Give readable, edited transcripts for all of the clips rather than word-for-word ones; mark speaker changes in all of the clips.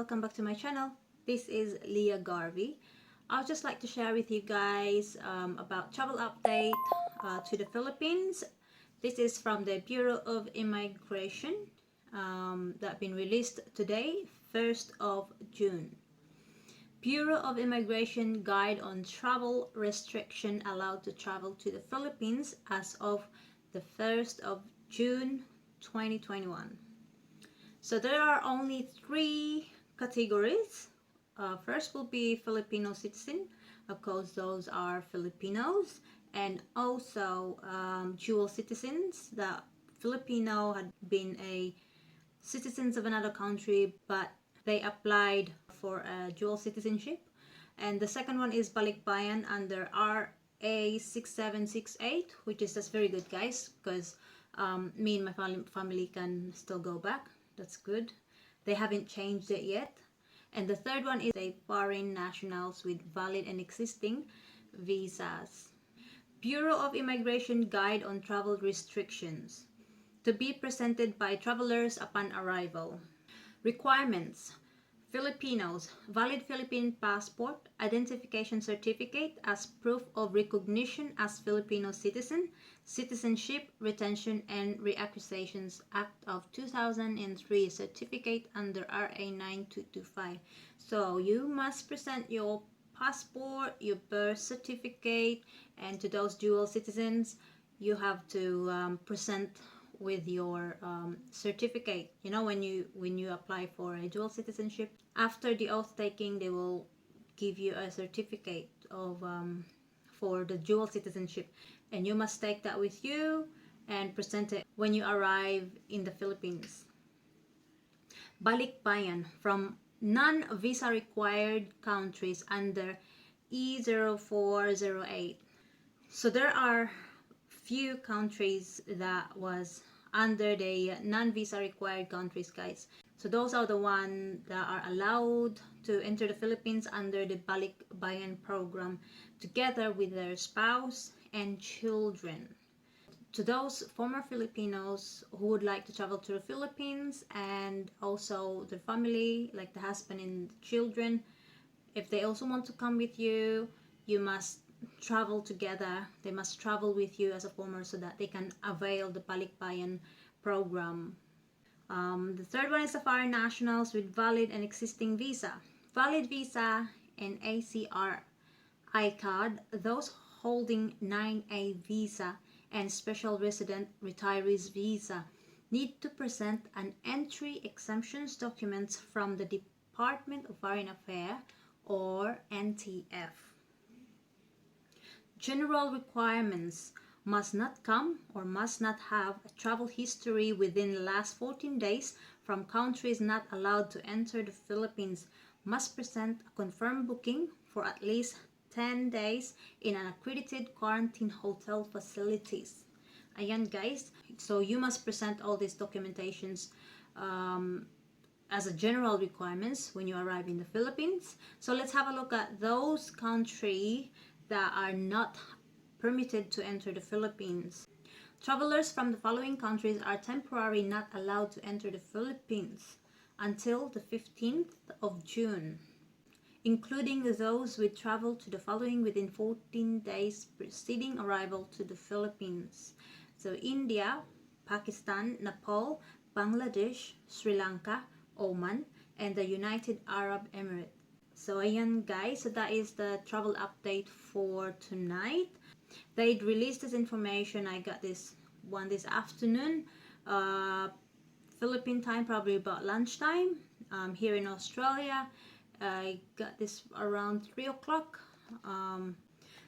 Speaker 1: welcome back to my channel. This is Leah Garvey. I'd just like to share with you guys about travel update to the Philippines. This is from the Bureau of Immigration that been released today, 1st of June. Bureau of Immigration Guide on Travel Restriction Allowed to Travel to the Philippines as of the 1st of June 2021. So there are only 3 categories. First will be Filipino citizen. Of course, those are Filipinos, and also dual citizens. That Filipino had been a citizens of another country, but they applied for a dual citizenship. And the second one is balikbayan under RA 6768, which is just very good, guys, because me and my family can still go back. That's good. They haven't changed it yet. And the third one is a foreign nationals with valid and existing visas. Bureau of Immigration Guide on Travel Restrictions to be presented by travelers upon arrival. Requirements: Filipinos, valid Philippine passport, identification certificate as proof of recognition as Filipino citizen, Citizenship, Retention and Reacquisitions Act of 2003 certificate under RA 9225. So you must present your passport, your birth certificate, and to those dual citizens, you have to present with your certificate. You know, when you apply for a dual citizenship, after the oath taking, they will give you a certificate of for the dual citizenship, and you must take that with you and present it when you arrive in the Philippines. Balikbayan from non-visa required countries under E0408. So there are few countries that was under the non-visa required countries, guys. So those are the ones that are allowed to enter the Philippines under the balikbayan program together with their spouse and children. To those former Filipinos who would like to travel to the Philippines and also their family, like the husband and children, if they also want to come with you, you must travel together. They must travel with you as a former so that they can avail the balikbayan program. The third one is the foreign nationals with valid and existing visa. Valid visa and ACR I-card, those holding 9A visa and special resident retirees visa need to present an entry exemptions documents from the Department of Foreign Affairs or NTF. General requirements: must not come or must not have a travel history within the last 14 days from countries not allowed to enter the Philippines, must present a confirmed booking for at least 10 days in an accredited quarantine hotel facilities. Ayan, guys, so you must present all these documentations as a general requirements when you arrive in the Philippines. So let's have a look at those countries that are not permitted to enter the Philippines. Travelers from the following countries are temporarily not allowed to enter the Philippines until the 15th of June, including those with travel to the following within 14 days preceding arrival to the Philippines. So India, Pakistan, Nepal, Bangladesh, Sri Lanka, Oman, and the United Arab Emirates. So ayan, guys, so that is the travel update for tonight. They released this information. I got this one this afternoon, Philippine time, probably about lunchtime. Here in Australia, I got this around 3 o'clock.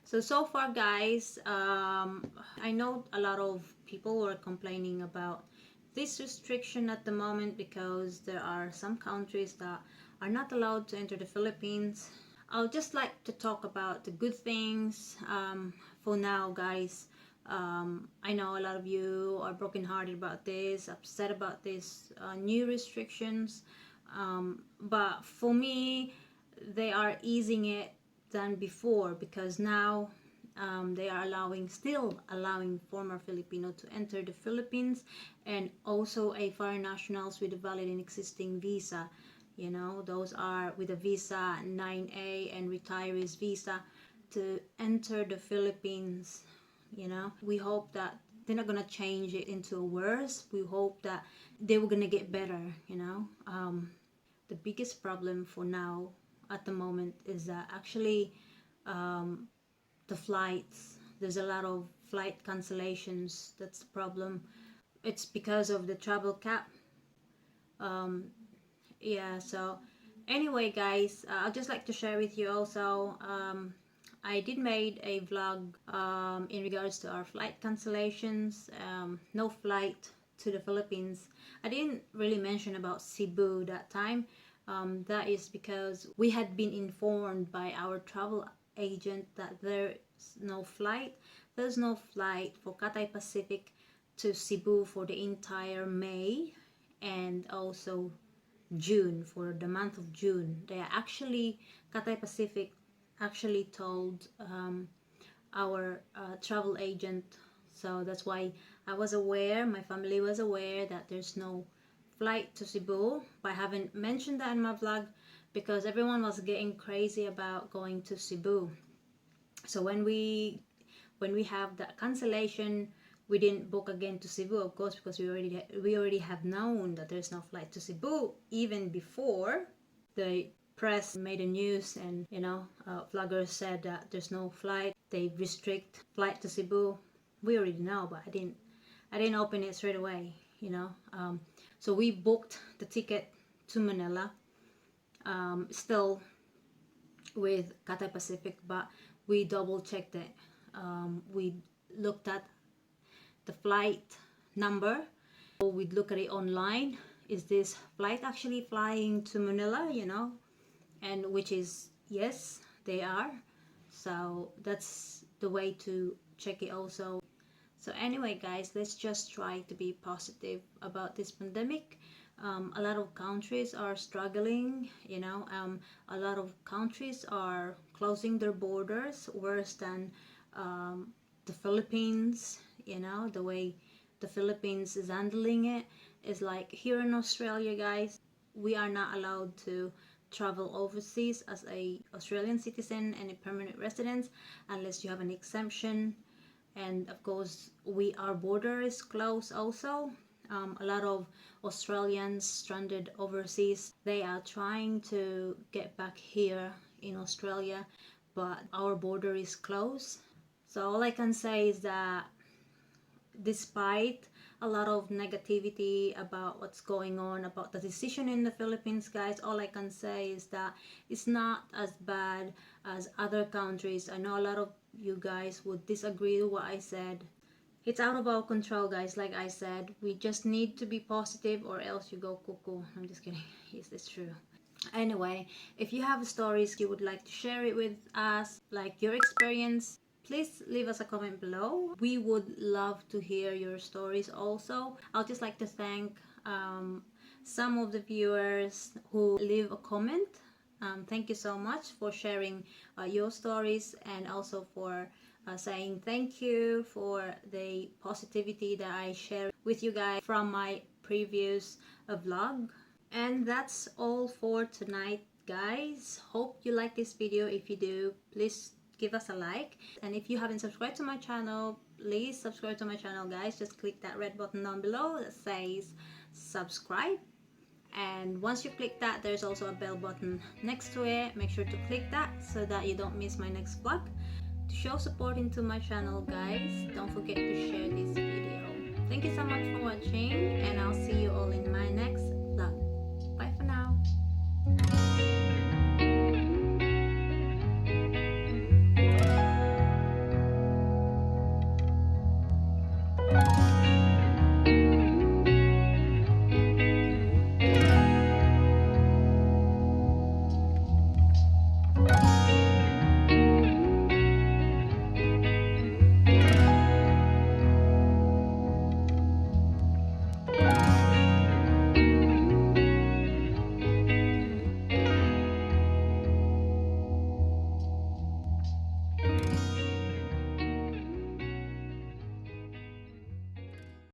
Speaker 1: So far, guys, I know a lot of people were complaining about this restriction at the moment because there are some countries that are not allowed to enter the Philippines. I'll just like to talk about the good things for now, guys. I know a lot of you are brokenhearted about this, upset about this new restrictions, but for me, they are easing it than before because now they are still allowing former Filipino to enter the Philippines and also a foreign nationals with a valid and existing visa. You know, those are with a visa 9A and retirees visa to enter the Philippines. You know, we hope that they're not gonna change it into a worse. We hope that they were gonna get better. You know, the biggest problem for now at the moment is that actually the flights. There's a lot of flight cancellations. That's the problem. It's because of the travel cap. Yeah, so anyway guys, I'd just like to share with you also, I did made a vlog in regards to our flight cancellations. No flight to the Philippines. I didn't really mention about Cebu that time. That is because we had been informed by our travel agent that there's no flight. There's no flight for Cathay Pacific to Cebu for the entire May and also June, for the month of June. They actually, Cathay Pacific actually told our travel agent. So that's why I was aware, my family was aware that there's no flight to Cebu. But I haven't mentioned that in my vlog because everyone was getting crazy about going to Cebu. So when we have that cancellation, we didn't book again to Cebu, of course, because we already have known that there's no flight to Cebu even before the press made a news, and you know, vloggers said that there's no flight. They restrict flight to Cebu. We already know, but I didn't open it straight away. You know, so we booked the ticket to Manila, still with Cathay Pacific, but we double checked it. We looked at the flight number. We'd look at it online. Is this flight actually flying to Manila, you know? And which is, yes, they are. So that's the way to check it also. So anyway guys, let's just try to be positive about this pandemic. A lot of countries are struggling, you know. A lot of countries are closing their borders worse than the Philippines. You know, the way the Philippines is handling it is like here in Australia, guys, we are not allowed to travel overseas as a Australian citizen and a permanent resident unless you have an exemption. And of course, our border is closed also. A lot of Australians stranded overseas, they are trying to get back here in Australia, but our border is closed. So all I can say is that despite a lot of negativity about what's going on about the decision in the Philippines, guys, all I can say is that it's not as bad as other countries. I know a lot of you guys would disagree with what I said. It's out of our control, guys. Like I said, we just need to be positive or else you go cuckoo. I'm just kidding. Is this true? Anyway, if you have stories you would like to share it with us, like your experience, please leave us a comment below. We would love to hear your stories also. I'll just like to thank some of the viewers who leave a comment. Thank you so much for sharing your stories, and also for saying thank you for the positivity that I share with you guys from my previous vlog. And that's all for tonight, guys. Hope you like this video. If you do, please give us a like, and if you haven't subscribed to my channel, please subscribe to my channel, guys. Just click that red button down below that says subscribe, and once you click that, there's also a bell button next to it. Make sure to click that so that you don't miss my next vlog. To show support into my channel, guys, don't forget to share this video. Thank you so much for watching, and I'll see you